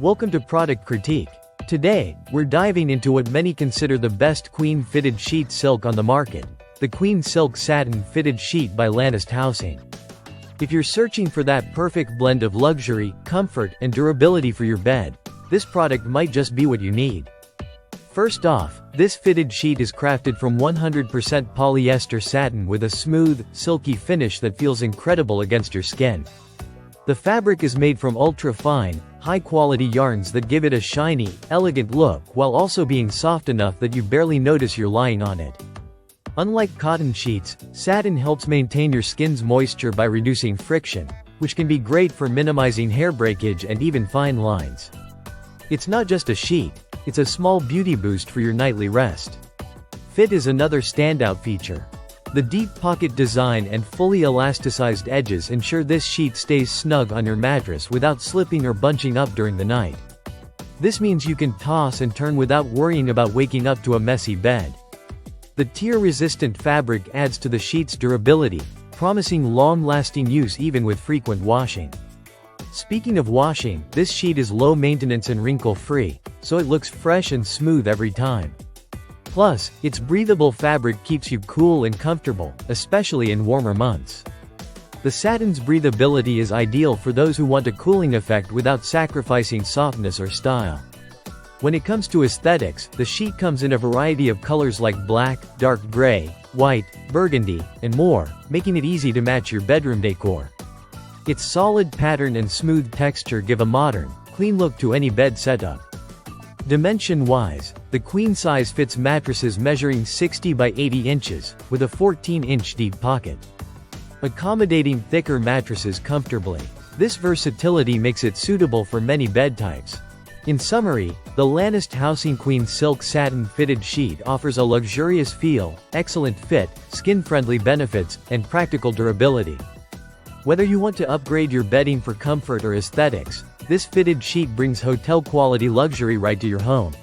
Welcome to Product Critique. Today, we're diving into what many consider the best queen fitted sheet silk on the market, the Queen Silk Satin Fitted Sheet by Lanest Housing. If you're searching for that perfect blend of luxury, comfort, and durability for your bed, this product might just be what you need. First off, this fitted sheet is crafted from 100% polyester satin with a smooth, silky finish that feels incredible against your skin. The fabric is made from ultra-fine, high-quality yarns that give it a shiny, elegant look while also being soft enough that you barely notice you're lying on it. Unlike cotton sheets, satin helps maintain your skin's moisture by reducing friction, which can be great for minimizing hair breakage and even fine lines. It's not just a sheet, it's a small beauty boost for your nightly rest. Fit is another standout feature. The deep pocket design and fully elasticized edges ensure this sheet stays snug on your mattress without slipping or bunching up during the night. This means you can toss and turn without worrying about waking up to a messy bed. The tear-resistant fabric adds to the sheet's durability, promising long-lasting use even with frequent washing. Speaking of washing, this sheet is low-maintenance and wrinkle-free, so it looks fresh and smooth every time. Plus, its breathable fabric keeps you cool and comfortable, especially in warmer months. The satin's breathability is ideal for those who want a cooling effect without sacrificing softness or style. When it comes to aesthetics, the sheet comes in a variety of colors like black, dark gray, white, burgundy, and more, making it easy to match your bedroom decor. Its solid pattern and smooth texture give a modern, clean look to any bed setup. Dimension-wise, the queen size fits mattresses measuring 60 by 80 inches, with a 14-inch deep pocket. Accommodating thicker mattresses comfortably, this versatility makes it suitable for many bed types. In summary, the Lanest Housing Queen Silk Satin Fitted Sheet offers a luxurious feel, excellent fit, skin-friendly benefits, and practical durability. Whether you want to upgrade your bedding for comfort or aesthetics, this fitted sheet brings hotel-quality luxury right to your home.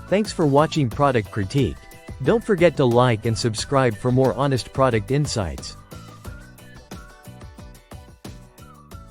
Thanks for watching Product Critique. Don't forget to like and subscribe for more honest product insights.